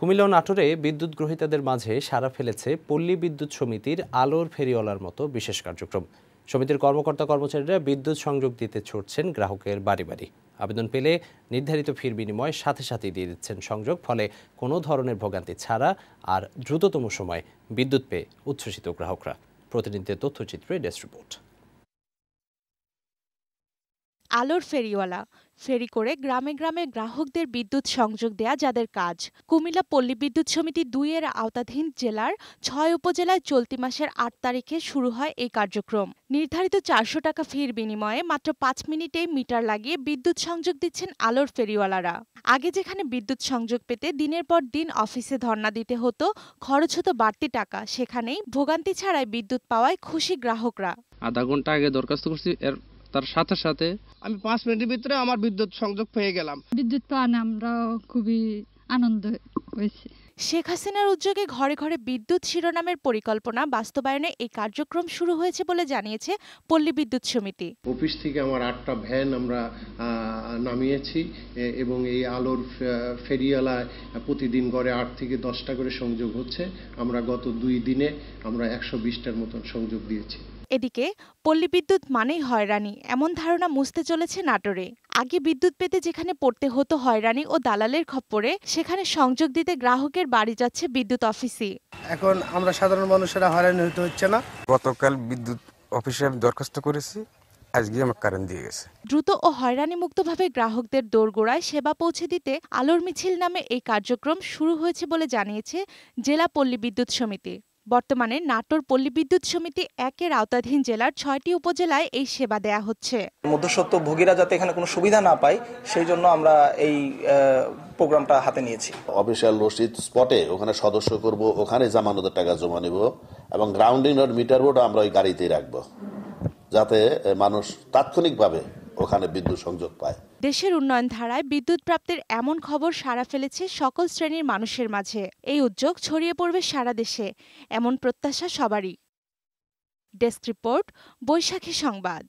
কুমিল্লা ও নাটোরে বিদ্যুৎ গ্রহীতাদের মাঝে সাড়া ফেলেছে পল্লী বিদ্যুৎ সমিতির আলোর ফেরিওয়ালার মতো বিশেষ কার্যক্রম। সমিতির কর্মকর্তা কর্মচারীরা বিদ্যুৎ সংযোগ দিতে ছুটছেন গ্রাহকের বাড়ি বাড়ি। আবেদন পেলে নির্ধারিত ফির বিনিময় সাথে সাথেই দিয়ে দিচ্ছেন সংযোগ, ফলে কোনো ধরনের ভোগান্তি ছাড়া আর দ্রুততম সময়ে বিদ্যুৎ পেয়ে উচ্ছ্বসিত গ্রাহকরা। প্রতিনিধিদের তথ্যচিত্রে ডেস্ক রিপোর্ট। আলোর ফেরিওয়ালা ফেরি করে গ্রামে গ্রামে গ্রাহকদের বিদ্যুৎ সংযোগ দেয়া যাদের কাজ। কুমিল্লা পল্লী বিদ্যুৎ সমিতি ২ এর আওতাধীন জেলার ৬ উপজেলায় চলতি মাসের ৮ তারিখে শুরু হয় এই কার্যক্রম। নির্ধারিত ৪০০ টাকা ফির বিনিময়ে মাত্র ৫ মিনিটেই মিটার লাগিয়ে বিদ্যুৎ সংযোগ দিচ্ছেন আলোর ফেরিওয়ালারা। আগে যেখানে বিদ্যুৎ সংযোগ পেতে দিনের পর দিন অফিসে ধর্ণা দিতে হতো, খরচ হতো বাড়তি টাকা, সেখানেই ভোগান্তি ছাড়াই বিদ্যুৎ পাওয়ায় খুশি গ্রাহকরা। আধা ঘন্টা আগে দরখাস্ত করছি, তার সাথে সাথে আমি 5 মিনিটের ভিতরে আমার বিদ্যুৎ সংযোগ পেয়ে গেলাম। বিদ্যুৎ পাওয়া আমরা খুবই আনন্দ হয়েছে। শেখ হাসিনার উদ্যোগে ঘরে ঘরে বিদ্যুৎ শিরোনামের পরিকল্পনা বাস্তবায়নে এই কার্যক্রম শুরু হয়েছে বলে জানিয়েছে পল্লী বিদ্যুৎ সমিতি। অফিস থেকে আমার 8টা ভ্যান আমরা নামিয়েছি এবং এই আলোর ফেরিওয়ালায় প্রতিদিন গড়ে 8 থেকে 10টা করে সংযোগ হচ্ছে। আমরা গত 2 দিনে আমরা 120টার মতন সংযোগ দিয়েছি। এদিকে পল্লী বিদ্যুৎ মানেই হয়রানি, এমন ধারণা মুছতে চলেছে নাটোরে। আগে বিদ্যুৎ পেতে যেখানে পড়তে হতো হয়রানি ও দালালের খপ্পরে, সেখানে সংযোগ দিতে গ্রাহকের বাড়ি যাচ্ছে বিদ্যুৎ অফিসে। এখন আমরা সাধারণ মানুষেরা হয়রানি হতে হচ্ছে না। গতকাল বিদ্যুৎ অফিসে আমি দরখাস্ত করেছি, আজকে আমার কারেন্ট দিয়ে গেছে। দ্রুত ও হয়রানি মুক্তভাবে গ্রাহকদের দোরগোড়ায় সেবা পৌঁছে দিতে আলোর মিছিল নামে এই কার্যক্রম শুরু হয়েছে বলে জানিয়েছে জেলা পল্লী বিদ্যুৎ সমিতি। বর্তমানে নাটোর পল্লী বিদ্যুৎ সমিতি 1 এর আওতাধীন জেলার 6টি উপজেলায় এই সেবা দেয়া হচ্ছে। মধ্যস্বত্ব ভোগীরা যাতে এখানে কোনো সুবিধা না পায়, সেই জন্য আমরা এই প্রোগ্রামটা হাতে নিয়েছি। অফিসিয়াল রসিদ স্পটে ওখানে সদস্য করব, ওখানে জামানতের টাকা জমা নিব এবং গ্রাউন্ডিং আর মিটার বোর্ড আমরা ওই গাড়িতেই রাখবো, যাতে মানুষ তাৎক্ষণিকভাবে ওখানে বিদ্যুৎ সংযোগ পায়। দেশের উন্নয়ন ধারায় বিদ্যুৎ প্রাপ্তির এমন খবর সাড়া ফেলেছে সকল শ্রেণীর মানুষের মাঝে। এই উদ্যোগ ছড়িয়ে পড়বে সারা দেশে, এমন প্রত্যাশা সবারই। ডেস্ক রিপোর্ট, বৈশাখী সংবাদ।